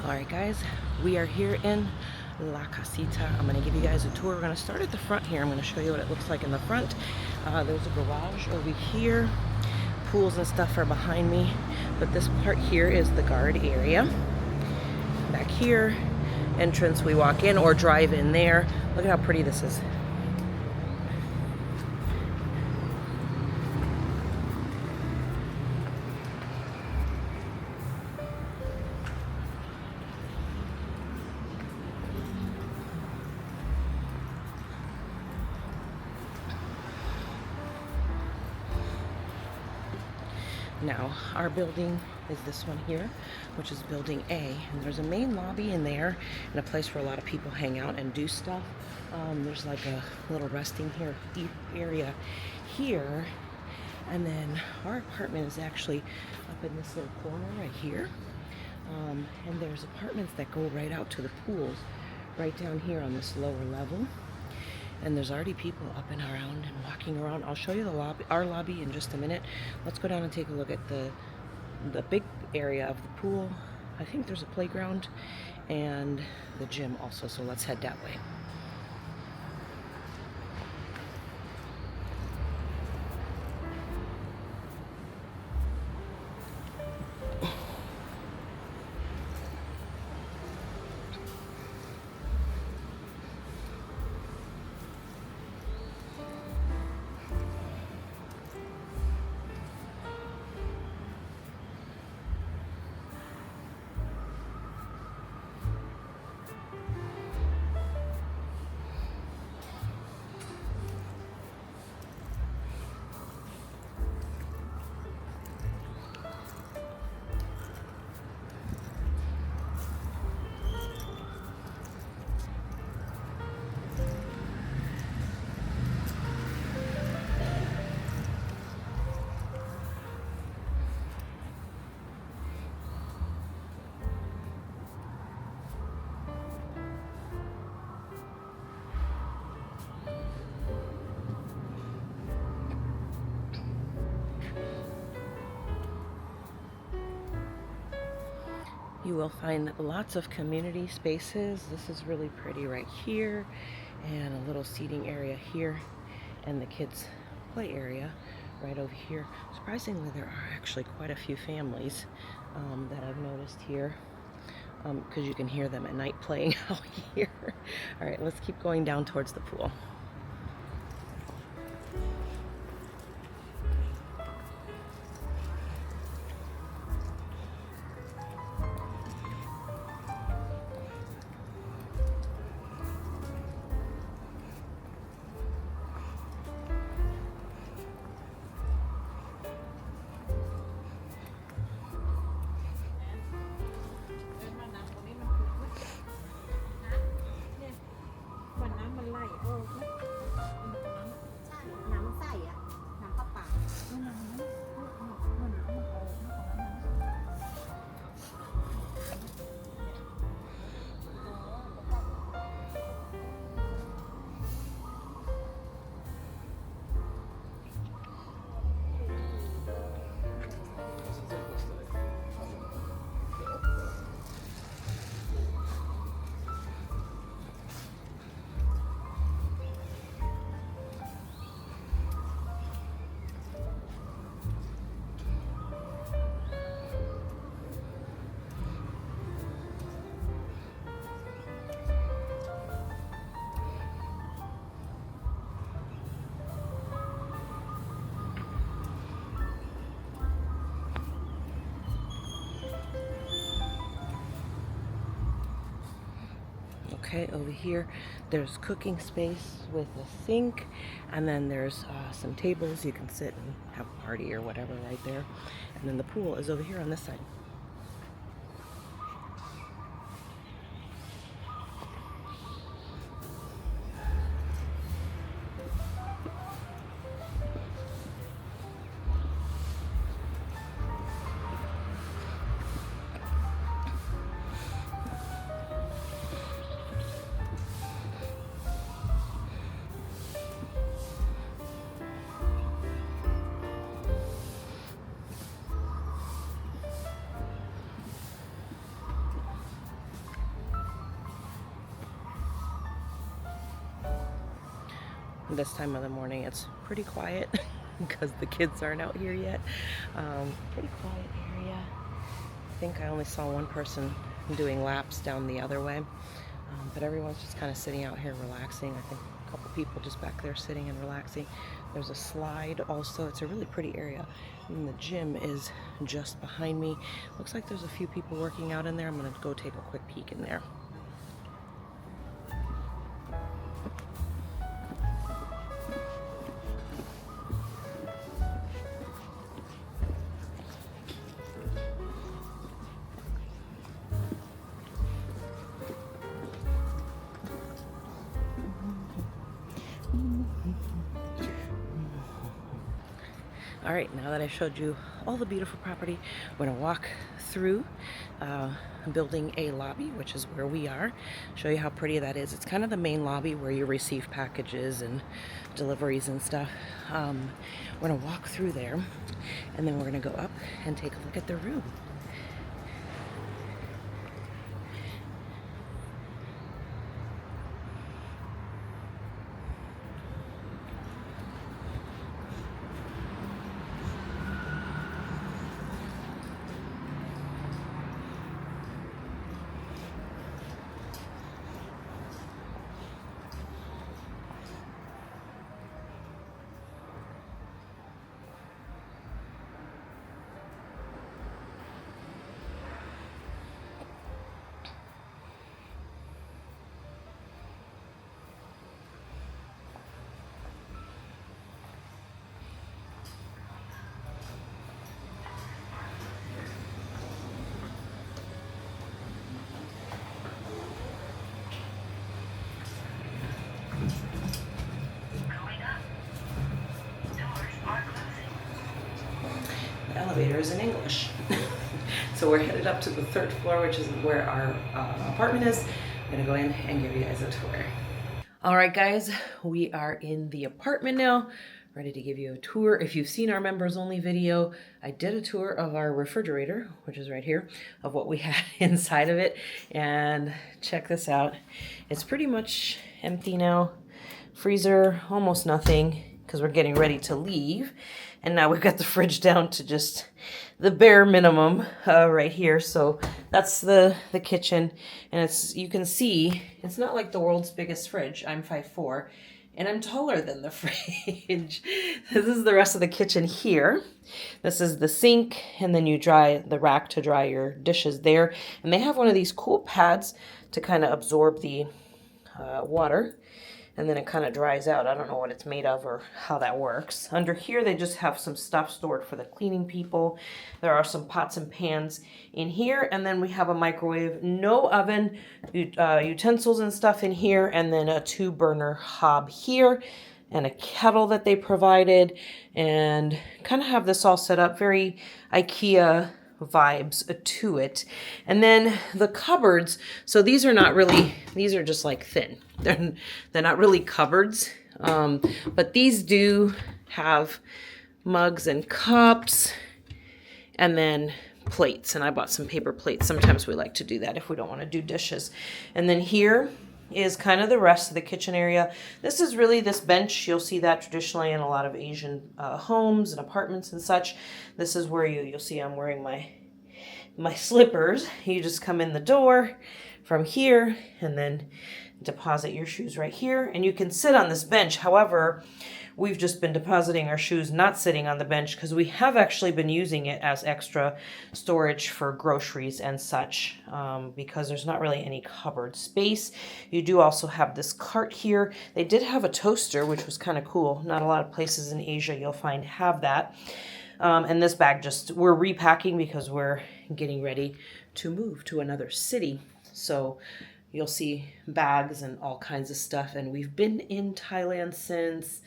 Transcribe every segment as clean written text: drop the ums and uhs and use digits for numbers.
Alright guys, we are here in La Casita. I'm going to give you guys a tour. We're going to start at the front here. I'm going to show you what it looks like in the front. There's a garage over here. Pools and stuff are behind me. But this part here is the guard area. Back here, entrance, we walk in or drive in there. Look at how pretty this is. Now, our building is this one here, which is building A, and there's a main lobby in there and a place where a lot of people hang out and do stuff. There's like a little resting here area here, and then our apartment is actually up in this little corner right here. And there's apartments that go right out to the pools right down here on this lower level. And there's already people up and around and walking around. I'll show you the lobby, our lobby, in just a minute. Let's go down and take a look at the big area of the pool. I think there's a playground and the gym also, so let's head that way. You will find lots of community spaces. This is really pretty right here, and a little seating area here, and the kids' play area right over here. Surprisingly, there are actually quite a few families that I've noticed here, because you can hear them at night playing out here. All right, let's keep going down towards the pool. Okay, over here there's cooking space with a sink, and then there's some tables you can sit and have a party or whatever right there. And then the pool is over here on this side. this time of the morning. It's pretty quiet because the kids aren't out here yet. Pretty quiet area. I think I only saw one person doing laps down the other way, but everyone's just kind of sitting out here relaxing. I think a couple people just back there sitting and relaxing. There's a slide also. It's a really pretty area. And the gym is just behind me. Looks like there's a few people working out in there. I'm going to go take a quick peek in there. All right, now that I showed you all the beautiful property, we're gonna walk through building A lobby, which is where we are. Show you how pretty that is. It's kind of the main lobby where you receive packages and deliveries and stuff. We're gonna walk through there, and then we're gonna go up and take a look at the room. Elevator is in English. So we're headed up to the 3rd floor, which is where our apartment is. I'm gonna go in and give you guys a tour. All right, guys, we are in the apartment now, ready to give you a tour. If you've seen our members only video, I did a tour of our refrigerator, which is right here, of what we had inside of it. And check this out. It's pretty much empty now. Freezer, almost nothing, because we're getting ready to leave. And now we've got the fridge down to just the bare minimum right here. So that's the kitchen. And it's, you can see, it's not like the world's biggest fridge. I'm 5'4", and I'm taller than the fridge. This is the rest of the kitchen here. This is the sink, and then you dry the rack to dry your dishes there. And they have one of these cool pads to kind of absorb the water. And then it kind of dries out. I don't know what it's made of or how that works. Under here, they just have some stuff stored for the cleaning people. There are some pots and pans in here. And then we have a microwave, no oven, utensils and stuff in here. And then a 2-burner hob here and a kettle that they provided. And kind of have this all set up, very IKEA vibes to it. And then the cupboards, so these are not really, these are just like thin. They're not really cupboards, but these do have mugs and cups and then plates. And I bought some paper plates. Sometimes we like to do that if we don't want to do dishes. And then here is kind of the rest of the kitchen area. This is really this bench. You'll see that traditionally in a lot of Asian homes and apartments and such. This is where you'll see I'm wearing my slippers. You just come in the door from here and then deposit your shoes right here. And you can sit on this bench. However, we've just been depositing our shoes, not sitting on the bench, because we have actually been using it as extra storage for groceries and such, because there's not really any cupboard space. You do also have this cart here. They did have a toaster, which was kind of cool. Not a lot of places in Asia you'll find have that. And this bag we're repacking because we're getting ready to move to another city. So you'll see bags and all kinds of stuff. And we've been in Thailand since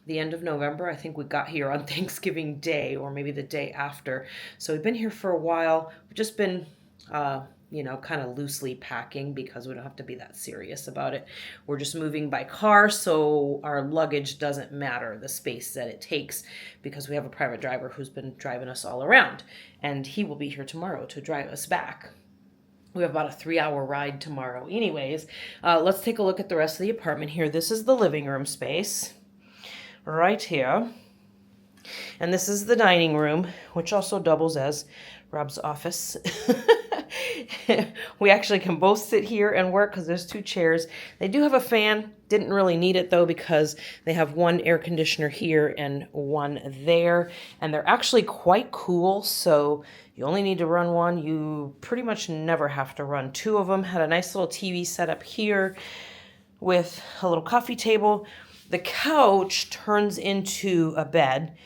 the end of November. I think we got here on Thanksgiving Day or maybe the day after. So we've been here for a while. We've just been, kind of loosely packing because we don't have to be that serious about it. We're just moving by car, so our luggage doesn't matter, the space that it takes, because we have a private driver who's been driving us all around. And he will be here tomorrow to drive us back. We have about a 3-hour ride tomorrow. Anyways, let's take a look at the rest of the apartment here. This is the living room space right here. And this is the dining room, which also doubles as Rob's office. We actually can both sit here and work because there's 2 chairs. They do have a fan. Didn't really need it though because they have 1 air conditioner here and 1 there. And they're actually quite cool, so you only need to run 1. You pretty much never have to run 2 of them. Had a nice little TV set up here with a little coffee table. The couch turns into a bed.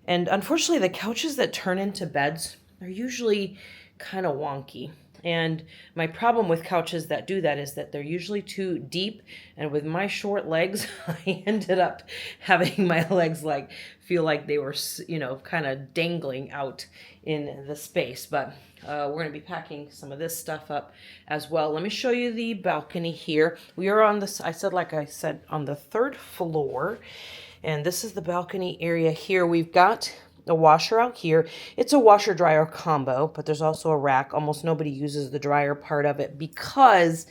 And unfortunately, the couches that turn into beds are usually kind of wonky. And my problem with couches that do that is that they're usually too deep. And with my short legs, I ended up having my legs like feel like they were, you know, kind of dangling out in the space. But we're going to be packing some of this stuff up as well. Let me show you the balcony here. We are on this, like I said, on the 3rd floor. And this is the balcony area here. We've got a washer out here. It's a washer dryer combo, but there's also a rack. Almost nobody uses the dryer part of it because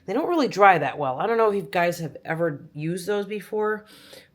they don't really dry that well. I don't know if you guys have ever used those before,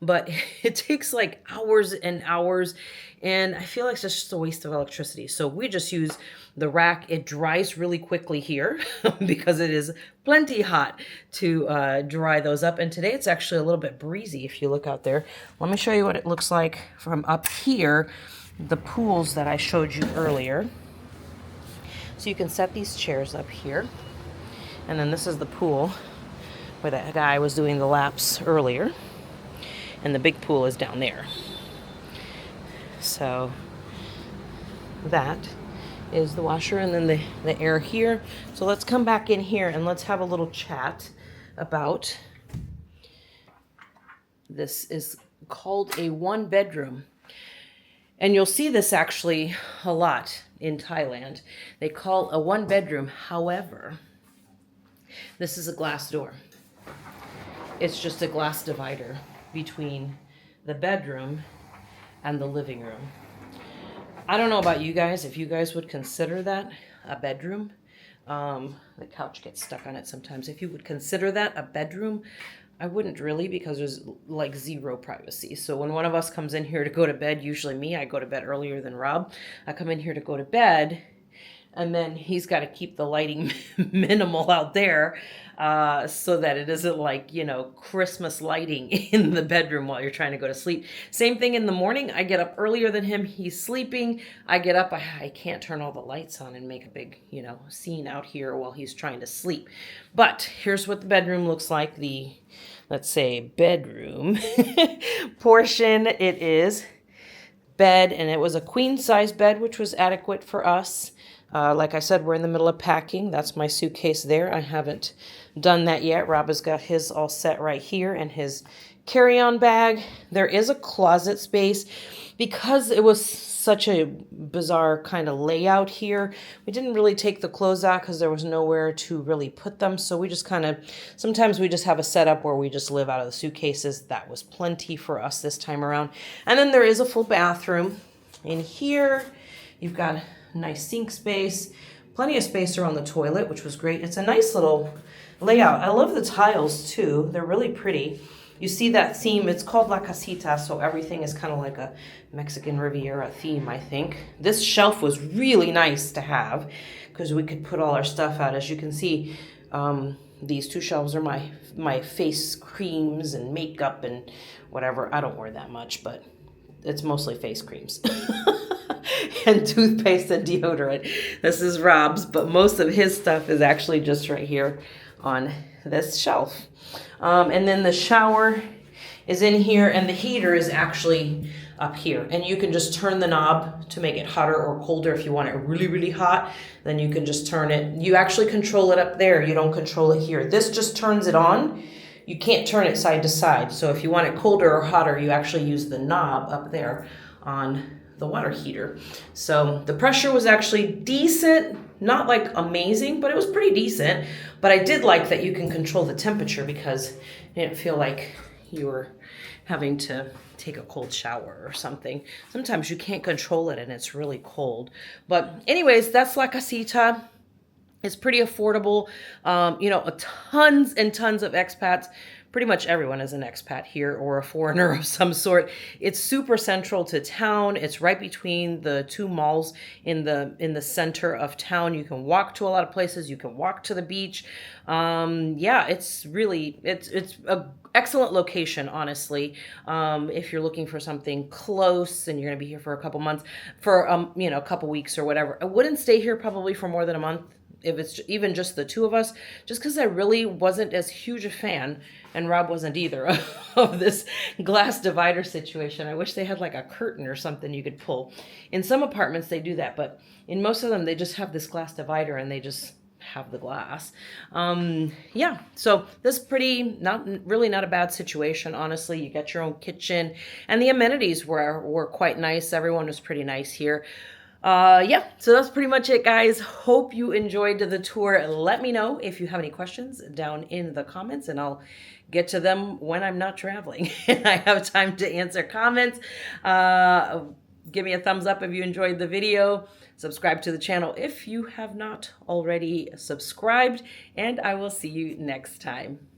but it takes like hours and hours, and I feel like it's just a waste of electricity. So we just use the rack. It dries really quickly here because it is plenty hot to dry those up. And today it's actually a little bit breezy if you look out there. Let me show you what it looks like from up here, the pools that I showed you earlier. So you can set these chairs up here. And then this is the pool where that guy was doing the laps earlier. And the big pool is down there. So that is the washer, and then the air here. So let's come back in here and let's have a little chat about, this is called a 1-bedroom. And you'll see this actually a lot in Thailand. They call a 1-bedroom. However, this is a glass door. It's just a glass divider between the bedroom and the living room. I don't know about you guys, if you guys would consider that a bedroom. The couch gets stuck on it sometimes. If you would consider that a bedroom, I wouldn't really, because there's like 0 privacy. So when one of us comes in here to go to bed, usually me, I go to bed earlier than Rob. I come in here to go to bed, and then he's got to keep the lighting minimal out there so that it isn't like, you know, Christmas lighting in the bedroom while you're trying to go to sleep. Same thing in the morning. I get up earlier than him. He's sleeping. I get up. I can't turn all the lights on and make a big, you know, scene out here while he's trying to sleep. But here's what the bedroom looks like. The, let's say, bedroom portion. It is bed, and it was a queen size bed, which was adequate for us. Like I said, we're in the middle of packing. That's my suitcase there. I haven't done that yet. Rob has got his all set right here and his carry-on bag. There is a closet space. Because it was such a bizarre kind of layout here, we didn't really take the clothes out because there was nowhere to really put them. So we just kind of, sometimes we just have a setup where we just live out of the suitcases. That was plenty for us this time around. And then there is a full bathroom in here. You've got nice sink space, plenty of space around the toilet, which was great. It's a nice little layout. I love the tiles too. They're really pretty. You see that theme, it's called La Casita, so everything is kind of like a Mexican Riviera theme, I think. This shelf was really nice to have because we could put all our stuff out. As you can see, these 2 shelves are my face creams and makeup and whatever. I don't wear that much, but it's mostly face creams. And toothpaste and deodorant. This is Rob's, but most of his stuff is actually just right here on this shelf. And then the shower is in here, and the heater is actually up here. And you can just turn the knob to make it hotter or colder. If you want it really, really hot, then you can just turn it. You actually control it up there. You don't control it here. This just turns it on. You can't turn it side to side. So if you want it colder or hotter, you actually use the knob up there on the water heater. So the pressure was actually decent, not like amazing, but it was pretty decent. But I did like that you can control the temperature because it didn't feel like you were having to take a cold shower or something. Sometimes you can't control it and it's really cold. But anyways, that's La Casita. It's pretty affordable. You know, tons and tons of expats. Pretty much everyone is an expat here or a foreigner of some sort. It's super central to town. It's right between the two malls in the center of town. You can walk to a lot of places. You can walk to the beach. Yeah, it's really it's a excellent location, honestly. If you're looking for something close and you're gonna be here for a couple months, for you know, a couple weeks or whatever. I wouldn't stay here probably for more than a month if it's even just the two of us, just because I really wasn't as huge a fan, and Rob wasn't either, of this glass divider situation. I wish they had like a curtain or something you could pull. In some apartments they do that, but in most of them they just have this glass divider and they just have the glass. Yeah, so this is pretty, not really not a bad situation, honestly. You got your own kitchen, and the amenities were quite nice. Everyone was pretty nice here. Yeah, so that's pretty much it, guys. Hope you enjoyed the tour. Let me know if you have any questions down in the comments, and I'll get to them when I'm not traveling and I have time to answer comments. Give me a thumbs up if you enjoyed the video. Subscribe to the channel if you have not already subscribed, and I will see you next time.